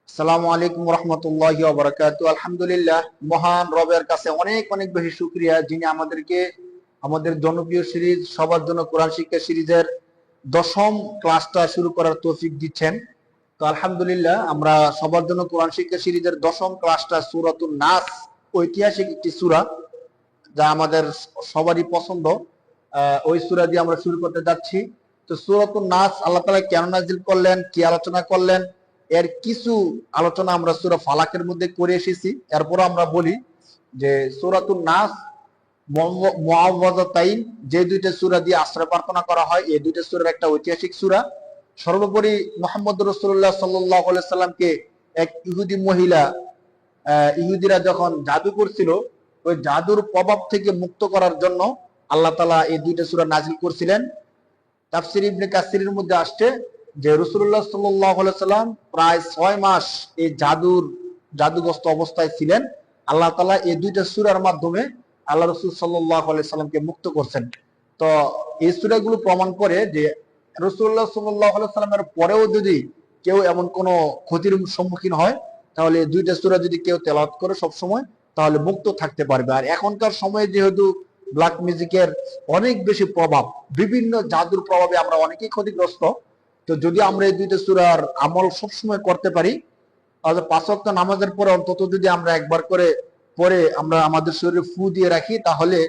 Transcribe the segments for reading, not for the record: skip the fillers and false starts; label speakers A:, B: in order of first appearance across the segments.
A: আসসালামু আলাইকুম রহমতুল্লাহি ওয়া বারাকাতুহু। আলহামদুলিল্লাহ, মহান রবের কাছে অনেক অনেক বেশি শুকরিয়া, যিনি আমাদেরকে আমাদের জনপ্রিয় সিরিজ সবার জন্য কোরআন শিক্ষা সিরিজের দশম ক্লাসটা শুরু করার তৌফিক দিচ্ছেন। তো আলহামদুলিল্লাহ, আমরা সবার জন্য কোরআন শিক্ষা সিরিজের দশম ক্লাসটা সূরাতুন নাস, ঐতিহাসিক একটি সূরা, যা আমাদের সবারই পছন্দ। ওই সূরা দিয়ে আমরা শুরু করতে যাচ্ছি। তো সূরাতুন নাস আল্লাহ তাআলা কেন নাযিল করলেন, কি আলোচনা করলেন, এর কিছু আলোচনা আমরা সূরা ফালাকের মধ্যে করে এসেছি। এরপর আমরা বলি যে সূরাতুন নাস মুআওয়াযাতাইন, যে দুইটা সূরা দিয়ে আশ্রয় প্রার্থনা করা হয়, এই দুইটা সূরার একটা ঐতিহাসিক সূরা। সর্বোপরি মুহাম্মদ রাসূলুল্লাহ সাল্লাল্লাহু আলাইহি সাল্লামকে এক ইহুদি মহিলা, ইহুদিরা যখন জাদু করছিল, ওই জাদুর প্রভাব থেকে মুক্ত করার জন্য আল্লাহ তাআলা এই দুইটা সূরা নাযিল করছিলেন। তাফসীর ইবনে কাসিরের মধ্যে আসছে যে রাসূলুল্লাহ সাল্লাল্লাহু আলাইহি সাল্লাম প্রায় 6 মাস এই জাদুগ্রস্ত অবস্থায় ছিলেন। আল্লাহ তাআলা এই দুইটা সূরার মাধ্যমে আল্লাহ রাসূল সাল্লাল্লাহু আলাইহি সাল্লামকে মুক্ত করছেন। তো এই সূরাগুলো প্রমাণ করে যে রাসূলুল্লাহ সাল্লাল্লাহু আলাইহি সাল্লামের পরেও যদি কেউ এমন কোনো ক্ষতির সম্মুখীন হয়, তাহলে এই দুইটা সূরা যদি কেউ তেলাওয়াত করে সব সময়, তাহলে মুক্ত থাকতে পারবে। আর এখনকার সময়ে যেহেতু ব্ল্যাক মিউজিকের অনেক বেশি প্রভাব, বিভিন্ন জাদুর প্রভাবে আমরা অনেকেই ক্ষতিগ্রস্ত। তো যদি আমরা এই দুইটা সূরার আমল সবসময় করতে পারি, তাহলে 5 ওয়াক্ত নামাজের পরে অন্তত যদি আমরা একবার করে পরে আমরা আমাদের শরীরে ফু দিয়ে রাখি, তাহলে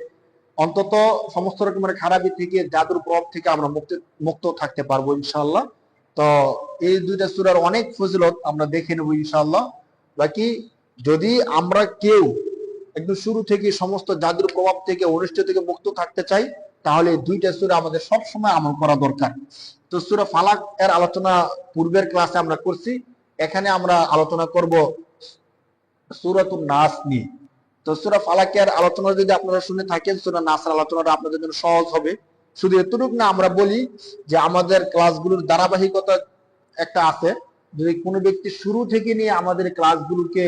A: অন্তত সমস্ত রকমের খারাপি থেকে, জাদুর প্রভাব থেকে আমরা মুক্ত থাকতে পারবো ইনশাআল্লাহ। তো এই দুইটা সূরার অনেক ফজিলত আমরা দেখে নেব ইনশাআল্লাহ। বাকি যদি আমরা কেউ একদম শুরু থেকে সমস্ত জাদুর প্রভাব থেকে, অনিষ্ট থেকে মুক্ত থাকতে চাই, তাহলে দুইটা সূরা আমাদের সব সময় আমল করা দরকার। তো সূরা ফালাক এর আলোচনা পূর্বের ক্লাসে আমরা করছি। এখানে আমরা আলোচনা করব সূরাতুন নাস নিয়ে। তো সূরা ফালাকের আলোচনা যদি আপনারা শুনে থাকেন, সূরা নাসের আলোচনাটা আপনাদের জন্য সহজ হবে। শুধু এতটুকু না, আমরা বলি যে আমাদের ক্লাসগুলোর ধারাবাহিকতা একটা আছে। যদি কোনো ব্যক্তি শুরু থেকে নিয়ে আমাদের ক্লাসগুলোকে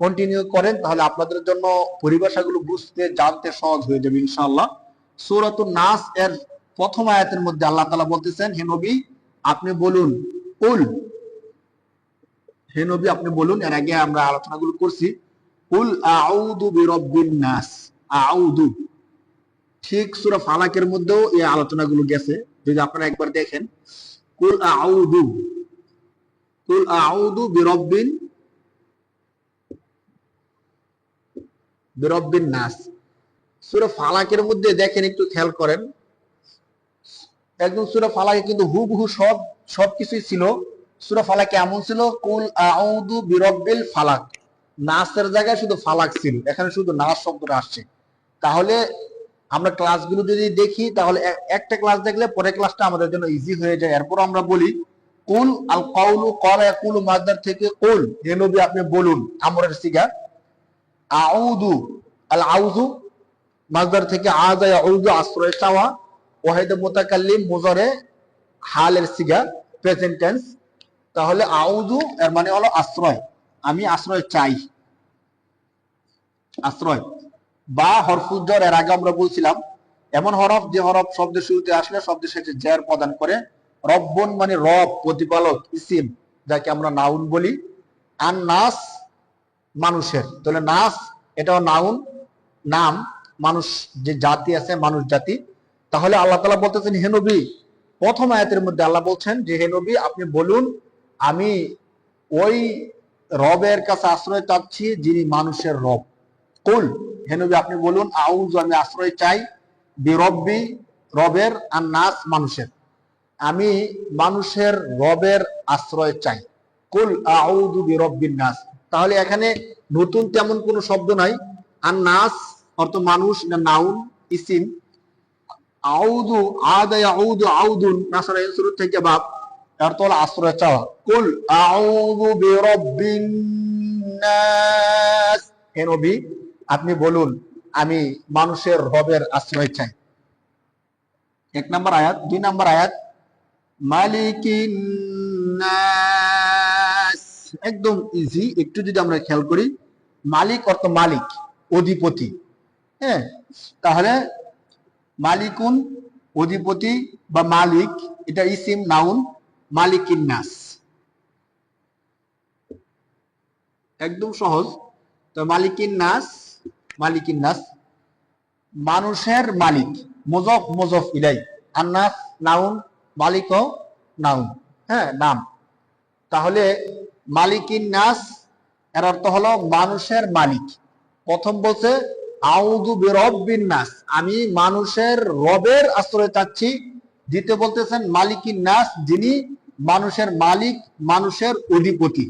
A: কন্টিনিউ করেন, তাহলে আপনাদের জন্য পরিভাষাগুলো বুঝতে জানতে সহজ হয়ে যাবে ইনশাআল্লাহ। সূরাতুন নাস এর প্রথম আয়াতের মধ্যে আল্লাহ তাআলা বলতেছেন, হে নবী আপনি বলুন, কুল, হে নবী আপনি বলুন। এর আগে আমরা আলোচনাগুলো করছি। কুল আউযু বিরাব্বিন নাস, আউযু, ঠিক সূরা ফালাকের মধ্যেও এই আলোচনাগুলো গেছে, যদি আপনারা একবার দেখেন। কুল আউযু, কুল আউযু বিরাব্বিন নাস। সূরা ফালাকের মধ্যে দেখেন, একটু খেয়াল করেন, একদম সূরা ফালাকে কিন্তু হুবহু সবকিছুই ছিল। সূরা ফালাকে এমন ছিল, কুল আউযু বিরাব্বিল ফালাক, নাসের জায়গায় শুধু ফালাক ছিল, এখানে শুধু নাস শব্দটা আসছে। তাহলে আমরা ক্লাসগুলো যদি দেখি, তাহলে একটা ক্লাস দেখলে পরের ক্লাসটা আমাদের জন্য ইজি হয়ে যায়। এরপর আমরা বলি কুল, আল কাউলু ক্বালা ইয়াকুলু মাসদার থেকে কুল, হে নবী আপনি বলুন, আমরের সিগা। আউযু, আল আউযু মাসদার থেকে আযা ইয়াউযু, আশ্রয় চাওয়া। ওয়াহিদ মুতাকাল্লিম মুজারে হালের সিগা, প্রেজেন্ট টেন্স। তাহলে আউযু এর মানে হলো আশ্রয়, আমি আশ্রয় চাই, আশ্রয়। বা হরফুল জর, এর আগে আমরা বলছিলাম এমন হরফ যে হরফ শব্দের শুরুতে আসলে শব্দের শেষে জের প্রদান করে। রব্বুন মানে রব, প্রতিপালক, ইসিম, যাকে আমরা নাউন বলি। আর নাস মানুষের, তাহলে নাস এটাও নাউন, নাম, মানুষ যে জাতি আছে, মানুষ জাতি। তাহলে আল্লাহ তাআলা বলতেছেন, হে নবী, প্রথম আয়াতের মধ্যে আল্লাহ বলছেন যে হে নবী আপনি বলুন, আমি ওই রবের কাছে আশ্রয় চাচ্ছি যিনি মানুষের রব। কুল, হে নবী আপনি বলুন, আউযু আমি আশ্রয় চাই, বিরব্বি রবের, আর নাস মানুষের, আমি মানুষের রবের আশ্রয় চাই। কুল আউযু বিরব্বিন নাস। তাহলে এখানে নতুন তেমন কোনো শব্দ নাই। আর নাস অর্থ মানুষ, না নাউন, ইসিম। আউযু, আদা ইয়াউযু আউযুন, নাসরা শুরু থেকে বাপ, অর্থ হলো আশ্রয় চাওয়া। কুল আউযু বিরব্বিন নাস, হে নবী আপনি বলুন, আমি মানুষের রবের আশ্রয় চাই। 1 নম্বর আয়াত। 2 নম্বর আয়াত, মালিকিন নাস, একদম ইজি। একটু যদি আমরা খেয়াল করি, মালিক অর্থ মালিক, অধিপতি। হ্যাঁ, তাহলে মালিকুন অধিপতি বা মালিক, এটা ইসিম, নাউন, মালিকিন নাস। একদম সহজ। তো মালিকিন নাস, মালিকিন নাস মানুষের মালিক, মুযফ মুযফ ইলাই, আন্নাস নাউন, মালিক নাউন, হ্যাঁ নাম। তাহলে মালিকিন নাস এর অর্থ হলো মানুষের মালিক। প্রথম বলছে আউযু বিরব্বিন নাস, আমি মানুষের রবের আশ্রয় চাচ্ছি। দ্বিতীয় বলতেছেন মালিকিন নাস, যিনি মানুষের মালিক, মানুষের অধিপতি।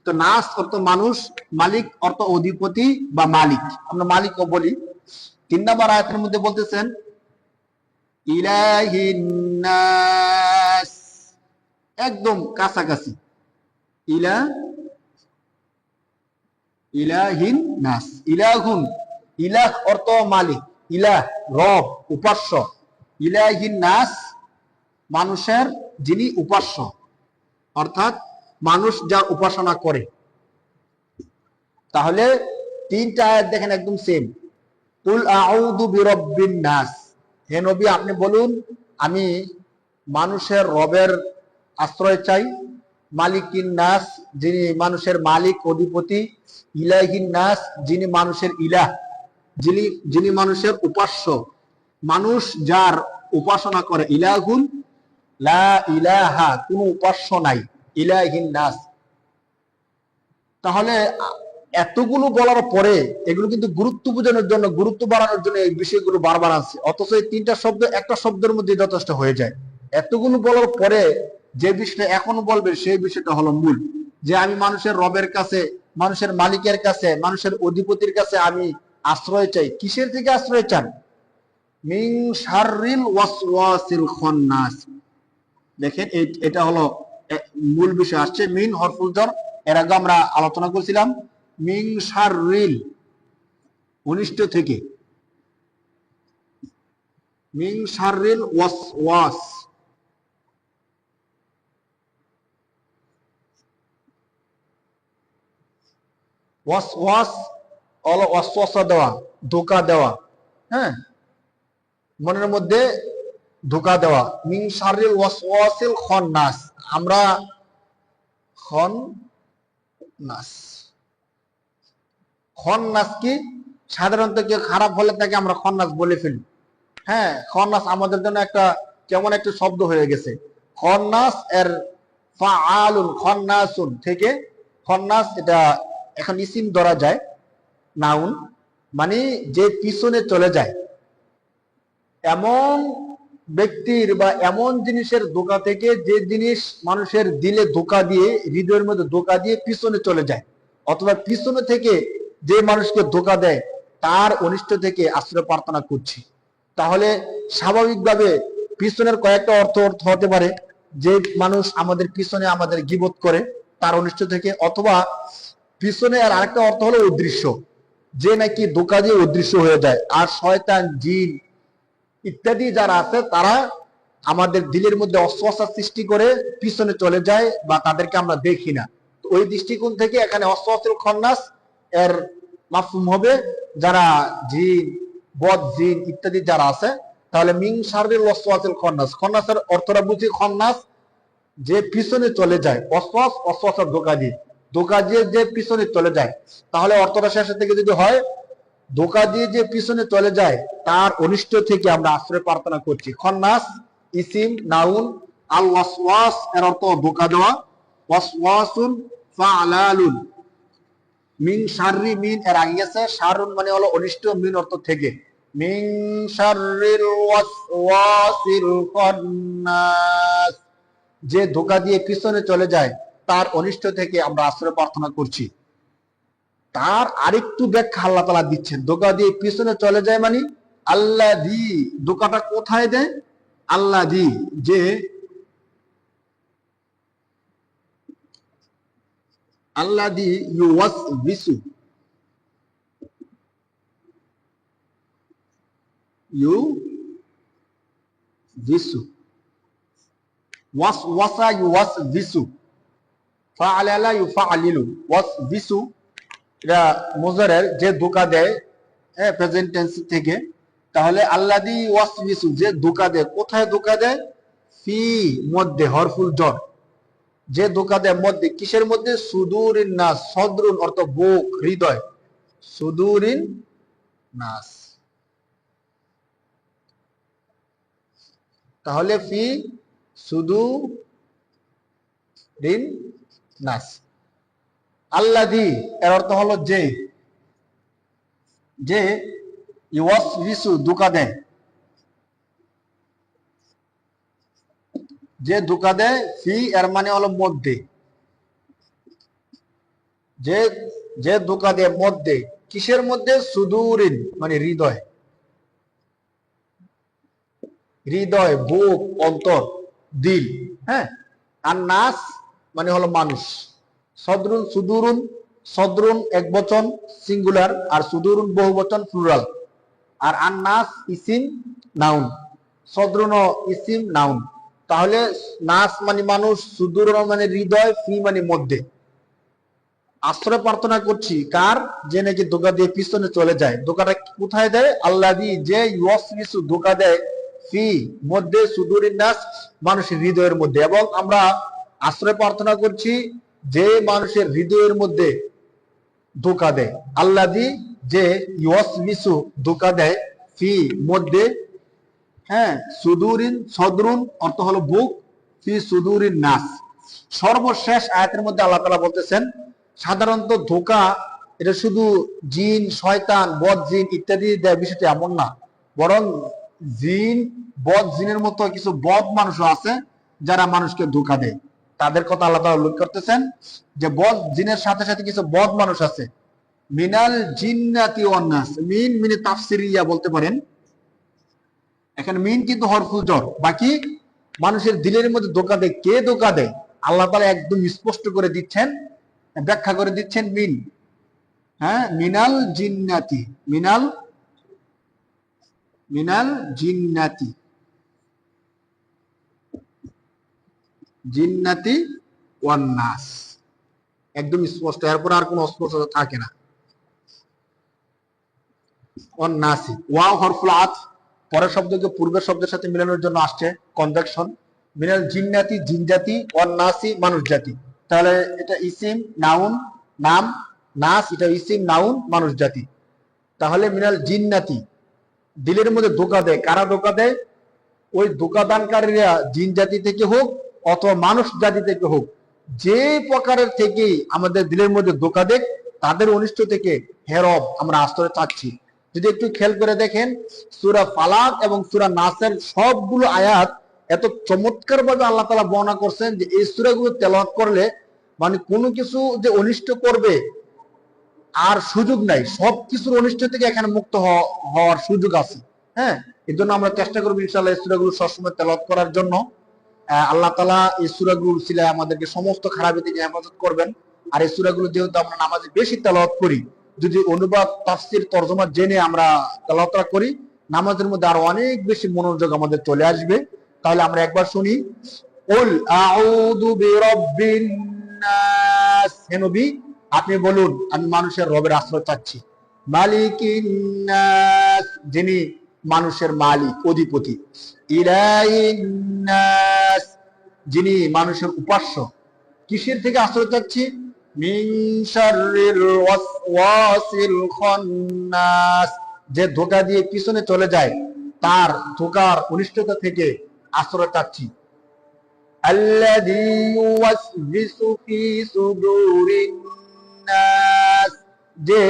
A: তো নাস অর্থ মানুষ, মালিক অর্থ অধিপতি বা মালিক, আমরা মালিকও বলি। 3 নম্বর আয়াতের মধ্যে বলতেছেন ইলাহিন নাস, একদম কাছাকাছি। ইলা ইলাহিন নাস, ইলাহুন, ইলাহ অর্থ মালিক, ইলাহ রব, উপাস্য। ইলাহিন নাস মানুষের যিনি উপাস্য, অর্থাৎ মানুষ যার উপাসনা করে। তাহলে 3টা আয়াত দেখেন একদম সেম। কুল আউযু বিরব্বিন নাস, হে নবী আপনি বলুন আমি মানুষের রবের আশ্রয় চাই। মালিকিন নাস, যিনি মানুষের মালিক অধিপতি। ইলাহিন নাস, যিনি মানুষের ইলাহ, যিনি যিনি মানুষের উপাস্য, মানুষ যার উপাসনা করে। ইলাহুন লা ইলাহা, কোনো উপাস্য নাই, ইলাহিন নাস। তাহলে এতগুলো বলার পরে এগুলো কিন্তু গুরুত্ব বোঝানোর জন্য, গুরুত্ব বাড়ানোর জন্য এই বিষয়গুলো বারবার আছে, অথচ এই 3টা শব্দ একটা শব্দের মধ্যে যথেষ্ট হয়ে যায়। এতগুলো বলার পরে যে বিষয়টা এখনো বলবে সেই বিষয়টা হলো মূল, যে আমি মানুষের রবের কাছে, মানুষের মালিকের কাছে, মানুষের অধিপতির কাছে আমি আশ্রয় চাই। কিসের থেকে আশ্রয় চান? মিন শাররিল ওয়াসওয়াসিল খান্নাস। দেখেন এটা হলো মূল বিষয় আসছে, মিন হরফুল জর। এর আগে আমরা আলোচনা করছিলাম মিন শাররিল, অনিষ্ট থেকে, মিন শাররিল ওয়াসওয়াস, ওয়াসওয়াস হলো ওয়াসওয়াসা দেওয়া, ধোঁকা দেওয়া, হ্যাঁ মনের মধ্যে ধোঁকা দেওয়া। মিন শাররিল ওয়াসওয়াসিল খান্নাস, আমরা খন্নাস, খন্নাস কি সাধারণত কেউ খারাপ হলে তাকে আমরা খন্নাস বলে ফেলি। হ্যাঁ খন্নাস আমাদের জন্য একটা কেমন একটা শব্দ হয়ে গেছে। খন্নাস এর ফাআলুন, খন্নাসুন থেকে খন্নাস, এটা এখন ইসিম ধরা যায়, নাউন, মানে যে পিছনে চলে যায়। এমন ব্যক্তির বা এমন জিনিসের ধোঁকা থেকে, যে জিনিস মানুষের দিলে ধোঁকা দিয়ে, হৃদয়ের মধ্যে ধোঁকা দিয়ে পিছনে চলে যায়, অথবা পিছনে থেকে যে মানুষকে ধোঁকা দেয়, তার অনিষ্ট থেকে আশ্রয় প্রার্থনা করছি। তাহলে স্বাভাবিকভাবে পিছনের কয়েকটা অর্থ অর্থ হতে পারে, যে মানুষ আমাদের পিছনে আমাদের গীবত করে তার অনিষ্ট থেকে, অথবা পিছনে আর আরেকটা অর্থ হলো অদৃশ্য, যে নাকি ধোঁকা দিয়ে অদৃশ্য হয়ে যায়। আর শয়তান, জিন ইত্যাদি যারা আছে তারা আমাদের দিলের মধ্যে অস্বস্থার সৃষ্টি করে পিছনে চলে যায়, বা তাদেরকে আমরা দেখি না। ওই দৃষ্টিকোণ থেকে এখানে অস্বস্তিল খন্নাস এর মাফহুম হবে যারা জিন, বদ জিন ইত্যাদি যারা আছে। তাহলে মিন শাররিল ওয়াসওয়াসিল খন্নাস, খন্নাসের অর্থটা বুঝি খন্নাস যে পিছনে চলে যায়, ওয়াসওয়াস ওয়াসওয়াসার ধোঁকা দিয়ে, ধোঁকা দিয়ে যে পিছনে চলে যায়। তাহলে অর্থটা শেষের থেকে যদি হয় ধোঁকা দিয়ে যে পিছনে চলে যায় তার অনিষ্ট থেকে আমরা আশ্রয় প্রার্থনা করছি। খন্নাস ইসিম নাউন, আল ওয়াসওয়াস এর অর্থ ধোঁকা দেওয়া, ওয়াসওয়াসুন ফাআলালুন। মিন শাররি, মিন এর আগে গেছে, শারুন মানে হলো অনিষ্ট, মিন অর্থ থেকে। মিন শাররিল ওয়াসওয়াসিল খান্নাস, যে ধোঁকা দিয়ে পিছনে চলে যায় তার অনিষ্ট থেকে আমরা আশ্রয় প্রার্থনা করছি। তার আরেকটু ব্যাখ্যা আল্লাহ তাআলা দিচ্ছেন, ধোঁকা দিয়ে পিছনে চলে যায় মানে আল্লাযী, ধোঁকাটা কোথায় দেয়? আল্লাযী, যে আল্লাযী ইউওয়াসবিসু, ইউবিসু, ওয়াসওয়াসা ইউওয়াসবিসু, ফাআলালা ইউফাআলিলু, ওয়াসবিসু এটা মুজারের, যে ধোঁকা দেয়, হ্যাঁ প্রেজেন্ট টেন্স থেকে। তাহলে আল্লাযী ওয়াসবিসু, যে ধোঁকা দেয়, কোথায় ধোঁকা দেয়? ফি, মধ্যে, হরফুল জর, যে ধোকা দেয় মধ্যে, কিসের মধ্যে? সুদুরিন নাস, সদরুন অর্থ বুক, হৃদয়, সুদুরিন নাস। তাহলে ফি সুদুরিন নাস। আল্লাযী এর অর্থ হলো যে ইউওয়াসবিসু ধোঁকা দেয়, যে ধোঁকা দেয়, ফি এর মানে হলো মধ্যে, যে ধোঁকা দেয় মধ্যে, কিসের মধ্যে? সুদুরিন মানে হৃদয়, হৃদয়, বুক, অন্তর, দিল। হ্যাঁ, আর নাস মানে হলো মানুষ। সদরুন, সুদুরুন, সদরুন এক বচন সিঙ্গুলার, আর সুদুরুন বহু বচন প্লুরাল। আর নাস ইসিম নাউন, সদরুন ইসিম নাউন। তাহলে নাস মানে মানুষ, সুদুরুন মানে হৃদয়, ফি মানে মধ্যে। আশ্রয় প্রার্থনা করছি কার? যে নাকি ধোঁকা দিয়ে পিছনে চলে যায়। ধোঁকাটা কোথায় দেয়? আল্লাযী যে ইউওয়াসবিসু ধোঁকা দেয়, ফি মধ্যে, সুদুরিন নাস মানুষের হৃদয়ের মধ্যে। এবং আমরা আশ্রয় প্রার্থনা করছি যে মানুষের হৃদয়ের মধ্যে ধোঁকা দেয়। আল্লাযী যে ইউওয়াসবিসু ধোঁকা দেয়, ফি মধ্যে, হ্যাঁ, সুদুরিন সদরুন অর্থ হলো বুক, ফি সুদুরিন নাস। সর্বশেষ আয়াতের মধ্যে আল্লাহ তাআলা বলতেছেন সাধারণত ধোঁকা এটা শুধু জিন, শয়তান, বদ জিন ইত্যাদি দেয় বিষয়টি এমন না, বরং জিন, বদ জিনের মতো কিছু বদ মানুষও আছে যারা মানুষকে ধোঁকা দেয়। তাদের কথা আল্লাহ তাআলা উল্লেখ করতেছেন যে বদ জিনের সাথে সাথে কিছু বদ মানুষ আছে। মিনাল জিন্নাতি ওয়ান নাস, মিন মিনে তাফসিরিয়া বলতে পারেন। এখানে মিন কিন্তু হরফুল জর। বাকি মানুষের দিলের মধ্যে ধোঁকা দেয়, কে ধোঁকা দেয়? আল্লাহ তাআলা একদম স্পষ্ট করে দিচ্ছেন, ব্যাখ্যা করে দিচ্ছেন। মিন, হ্যাঁ, মিনাল জিন্নাতি, মিনাল জিন্নাতি, জিন্নাতি ওয়ান নাস, একদম স্পষ্ট। এরপর আর কোনো অস্পষ্টতা থাকে না। ওয়ান নাসি, ওয়াও হরফুল আতফ, পরের শব্দকে পূর্বের শব্দের সাথে মিলানোর জন্য আসছে কনজাংশন। মিনাল জিন্নাতি জিনজাতি, ওয়ান নাসি মানুষ জাতি। তাহলে এটা ইসিম নাউন নাম, নাস এটা ইসিম নাউন মানুষ জাতি। তাহলে মিনাল জিন্নাতি দিলের মধ্যে ধোঁকা দেয়, কারা ধোঁকা দেয়? ওই ধোঁকাদানকারীরা জিন জাতি থেকে হোক অথবা মানুষ জাতি থেকে হোক, যে প্রকারের থেকেই আমাদের দিলের মধ্যে ধোঁকা দেয়, তাদের অনিষ্ট থেকে হে রব আমরা আশ্রয় চাচ্ছি। যদি একটু খেয়াল করে দেখেন সূরা ফালাক এবং সূরা নাসের সবগুলো আয়াত এত চমৎকার ভাবে আল্লাহ তাআলা বর্ণনা করছেন যে এই সূরাগুলো তেলাওয়াত করলে মানে কোনো কিছু যে অনিষ্ট করবে আর সুযোগ নাই, সব কিছুর অনিষ্ট থেকে এখানে মুক্ত হওয়ার সুযোগ আছে। হ্যাঁ, এর জন্য আমরা চেষ্টা করবো ইনশাআল্লাহ এই সূরাগুলো সবসময় তেলাওয়াত করার জন্য। আল্লাহ তাআলা এই সূরাগুলো সিলায় আমাদেরকে সমস্ত খারাপি থেকে হেফাজত করবেন। আর এই সূরাগুলো যেহেতু আমরা নামাজে বেশি তেলাওয়াত করি, যদি অনুবাদ তাফসীর তরজমা জেনে আমরা তেলাওয়াত করি, নামাজের মধ্যে আরো অনেক বেশি মনোযোগ আমাদের চলে আসবে। তাহলে আমরা একবার শুনি, কুল আউযু বিরাব্বিন নাস, হে নবী আপনি বলুন আমি মানুষের রবের আশ্রয় চাচ্ছি। মালিকিন নাস, যিনি মানুষের মালিক, অধিপতি। ইলাহিন নাস, যিনি মানুষের উপাস্য। কিসের থেকে আশ্রয় চাচ্ছি? মিন শাররিল ওয়াসওয়াসিল খান্নাস, যে ধোঁকা দিয়ে পিছনে চলে যায় তার ধোঁকার অনিষ্টতা থেকে আশ্রয় চাচ্ছি। আল্লাযী ইউওয়াসবিসু ফি সুদুরিন নাস, যে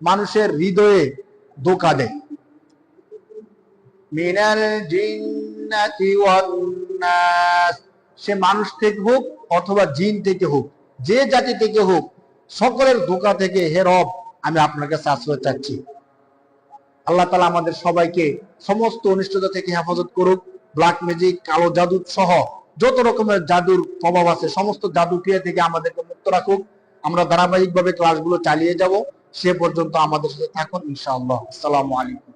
A: মানুষের হৃদয়ে ধোঁকা দেয়। মিনাল জিন্নাতি ওয়ান নাস, সে মানুষ থেকে হোক অথবা জিন থেকে হোক, যে জাতি থেকে হোক, সকলের ধোঁকা থেকে হে রব আমি আপনার কাছে আশ্রয় চাচ্ছি। আল্লাহ তাআলা আমাদের সবাইকে সমস্ত অনিষ্টতা থেকে হেফাজত করুক। ব্ল্যাক ম্যাজিক, কালো জাদু সহ যত রকমের জাদুর প্রভাব আছে সমস্ত জাদু ক্রিয়া থেকে আমাদেরকে মুক্ত রাখুক। আমরা ধারাবাহিকভাবে ক্লাসগুলো চালিয়ে যাব, সে পর্যন্ত আমাদের সাথে থাকুন ইনশাআল্লাহ। আসসালামু আলাইকুম।